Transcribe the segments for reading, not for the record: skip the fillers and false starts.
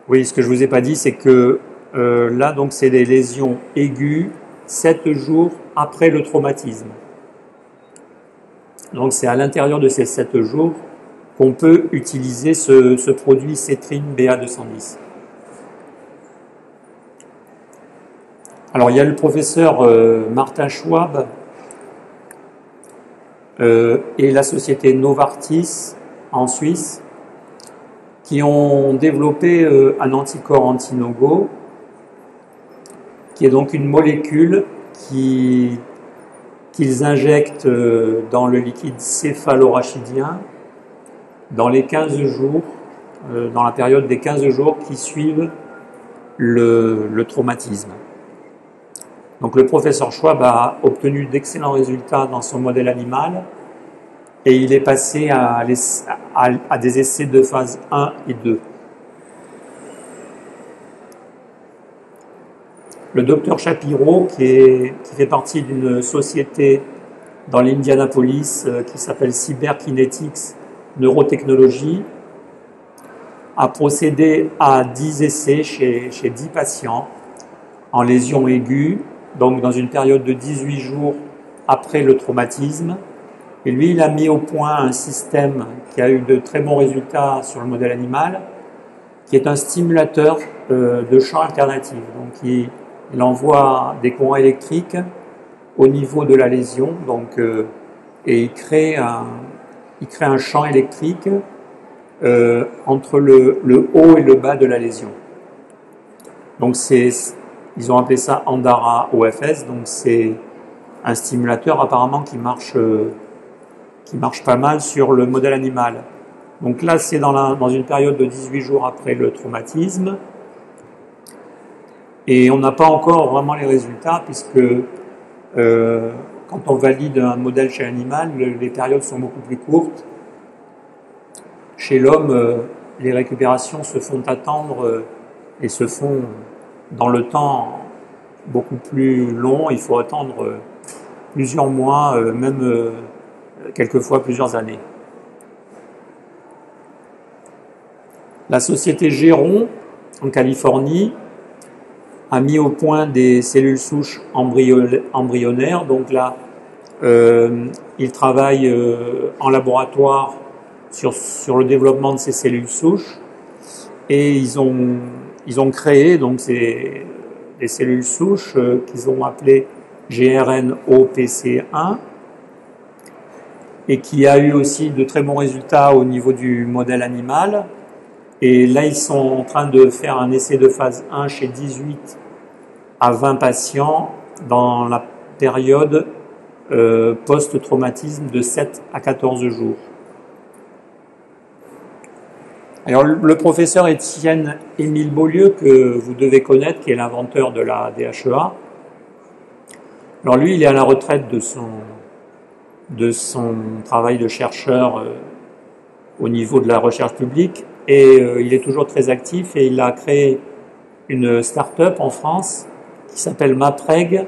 Oui, ce que je vous ai pas dit, c'est que là, donc, c'est des lésions aiguës 7 jours après le traumatisme. Donc, c'est à l'intérieur de ces 7 jours qu'on peut utiliser ce produit Cétrine BA210. Alors, il y a le professeur Martin Schwab et la société Novartis en Suisse qui ont développé un anticorps anti-nogo, qui est donc une molécule qu'ils injectent dans le liquide céphalorachidien dans les 15 jours, dans la période des 15 jours qui suivent le traumatisme. Donc le professeur Schwab a obtenu d'excellents résultats dans son modèle animal et il est passé à des essais de phase 1 et 2. Le docteur Shapiro, qui fait partie d'une société dans l'Indianapolis qui s'appelle Cyberkinetics Neurotechnologie, a procédé à 10 essais chez 10 patients en lésions aiguës, donc dans une période de 18 jours après le traumatisme. Et lui, il a mis au point un système qui a eu de très bons résultats sur le modèle animal, qui est un stimulateur de champ alternatif. Donc, il envoie des courants électriques au niveau de la lésion, donc, et il crée un champ électrique entre le haut et le bas de la lésion. Donc, ils ont appelé ça Andara OFS, donc c'est un stimulateur apparemment qui marche pas mal sur le modèle animal. Donc là, c'est dans une période de 18 jours après le traumatisme. Et on n'a pas encore vraiment les résultats, puisque quand on valide un modèle chez l'animal, les périodes sont beaucoup plus courtes. Chez l'homme, les récupérations se font attendre et se font dans le temps beaucoup plus long. Il faut attendre plusieurs mois, même quelquefois plusieurs années. La société Geron, en Californie, a mis au point des cellules souches embryonnaires. Donc là, ils travaillent en laboratoire sur le développement de ces cellules souches et ils ont créé donc des cellules souches qu'ils ont appelées GRNOPC1 et qui a eu aussi de très bons résultats au niveau du modèle animal. Et là, ils sont en train de faire un essai de phase 1 chez 18 à 20 patients dans la période post-traumatisme de 7 à 14 jours. Alors, le professeur Étienne-Émile Beaulieu, que vous devez connaître, qui est l'inventeur de la DHEA, alors lui, il est à la retraite de son travail de chercheur au niveau de la recherche publique, et il est toujours très actif et il a créé une start-up en France qui s'appelle MAPREG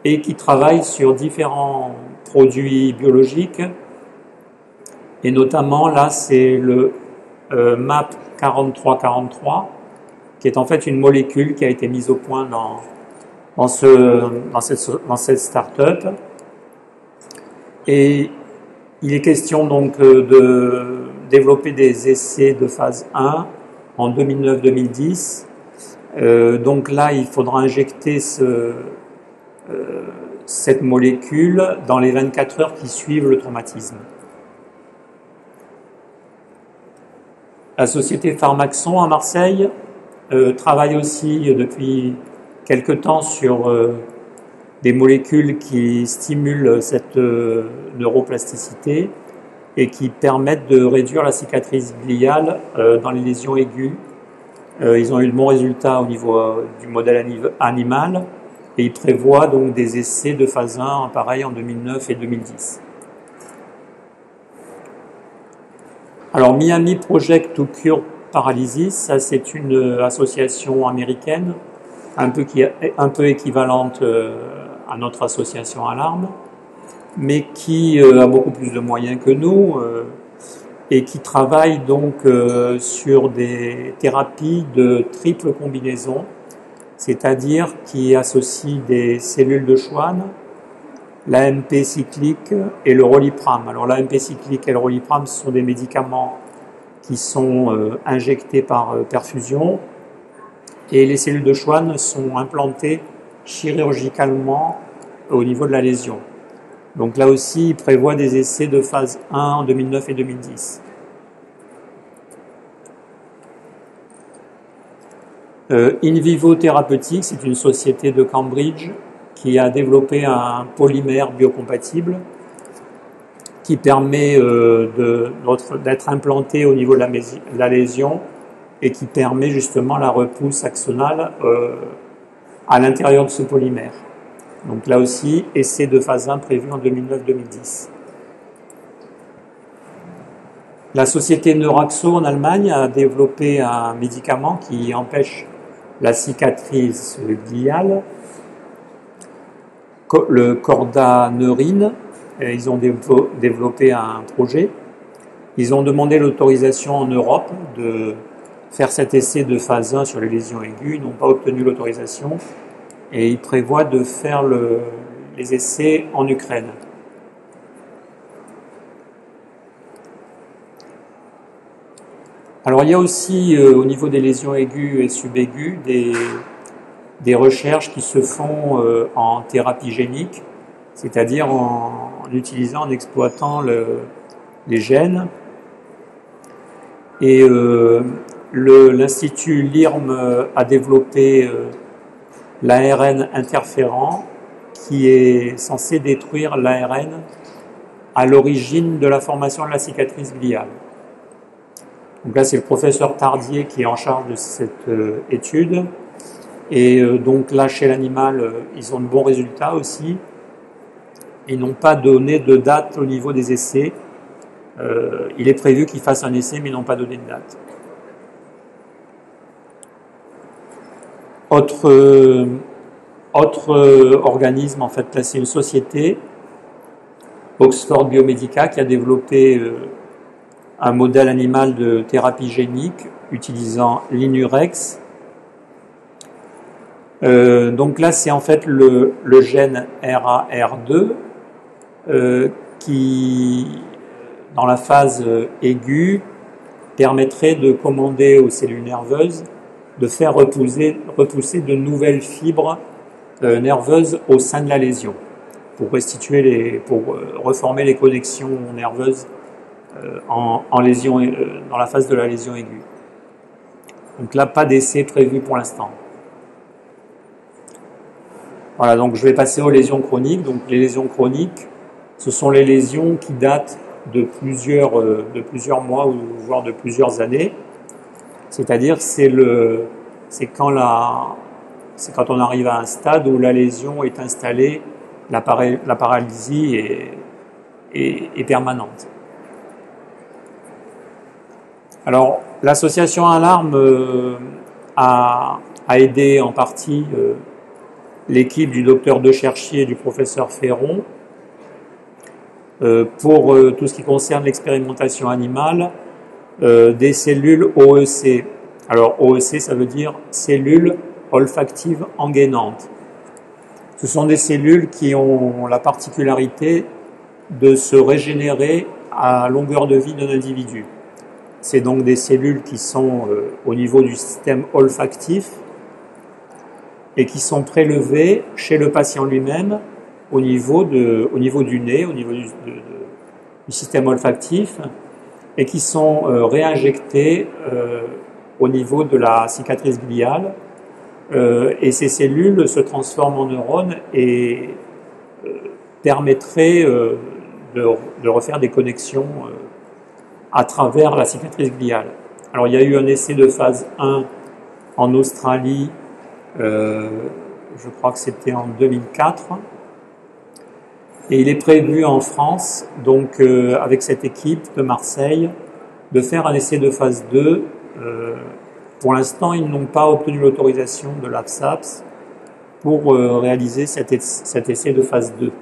et qui travaille sur différents produits biologiques, et notamment là c'est le MAP 4343 qui est en fait une molécule qui a été mise au point dans cette start-up, et il est question donc de développer des essais de phase 1 en 2009-2010. Donc là, il faudra injecter cette molécule dans les 24 heures qui suivent le traumatisme. La société Pharmaxon à Marseille travaille aussi depuis quelque temps sur des molécules qui stimulent cette neuroplasticité et qui permettent de réduire la cicatrice gliale dans les lésions aiguës. Ils ont eu de bons résultats au niveau du modèle animal et ils prévoient donc des essais de phase 1 pareil en 2009 et 2010. Alors Miami Project to Cure Paralysis, ça c'est une association américaine un peu équivalente à notre association Alarme, mais qui a beaucoup plus de moyens que nous. et qui travaille donc sur des thérapies de triple combinaison, c'est-à-dire qui associe des cellules de Schwann, l'AMP cyclique et le Roliprane. Alors l'AMP cyclique et le Roliprane, ce sont des médicaments qui sont injectés par perfusion, et les cellules de Schwann sont implantées chirurgicalement au niveau de la lésion. Donc là aussi, il prévoit des essais de phase 1 en 2009 et 2010. In Vivo Therapeutics, c'est une société de Cambridge qui a développé un polymère biocompatible qui permet d'être implanté au niveau de la lésion et qui permet justement la repousse axonale à l'intérieur de ce polymère. Donc là aussi, essai de phase 1 prévu en 2009-2010. La société Neuraxo en Allemagne a développé un médicament qui empêche la cicatrice gliale, le Cordaneurine. Ils ont développé un projet. Ils ont demandé l'autorisation en Europe de faire cet essai de phase 1 sur les lésions aiguës. Ils n'ont pas obtenu l'autorisation et ils prévoient de faire les essais en Ukraine. Alors il y a aussi au niveau des lésions aiguës et subaiguës des recherches qui se font en thérapie génique, c'est-à-dire en utilisant, en exploitant les gènes. Et l'Institut LIRM a développé l'ARN interférent qui est censé détruire l'ARN à l'origine de la formation de la cicatrice gliale. Donc là, c'est le professeur Tardier qui est en charge de cette étude. Et donc là, chez l'animal, ils ont de bons résultats aussi. Ils n'ont pas donné de date au niveau des essais. Il est prévu qu'ils fassent un essai, mais ils n'ont pas donné de date. Autre organisme, en fait, là, c'est une société, Oxford Biomedica, qui a développé un modèle animal de thérapie génique utilisant l'Inurex. Donc là, c'est en fait le gène RAR2 qui, dans la phase aiguë, permettrait de commander aux cellules nerveuses de faire repousser de nouvelles fibres nerveuses au sein de la lésion pour reformer les connexions nerveuses en lésion, dans la phase de la lésion aiguë. Donc là, pas d'essai prévu pour l'instant. Voilà, donc je vais passer aux lésions chroniques. Donc les lésions chroniques, ce sont les lésions qui datent de plusieurs mois ou voire de plusieurs années. C'est-à-dire c'est quand on arrive à un stade où la lésion est installée, la paralysie est permanente. Alors l'association Alarme a aidé en partie l'équipe du docteur Decherchier et du professeur Ferron pour tout ce qui concerne l'expérimentation animale des cellules OEC. Alors OEC, ça veut dire cellules olfactives engainantes. Ce sont des cellules qui ont la particularité de se régénérer à longueur de vie d'un individu. C'est donc des cellules qui sont au niveau du système olfactif et qui sont prélevées chez le patient lui-même au niveau du nez, au niveau du système olfactif, et qui sont réinjectées au niveau de la cicatrice gliale. Et ces cellules se transforment en neurones et permettraient de refaire des connexions à travers la cicatrice gliale. Alors il y a eu un essai de phase 1 en Australie, je crois que c'était en 2004, et il est prévu en France, donc avec cette équipe de Marseille, de faire un essai de phase 2. Pour l'instant, ils n'ont pas obtenu l'autorisation de l'APSAPS pour réaliser cet essai de phase 2.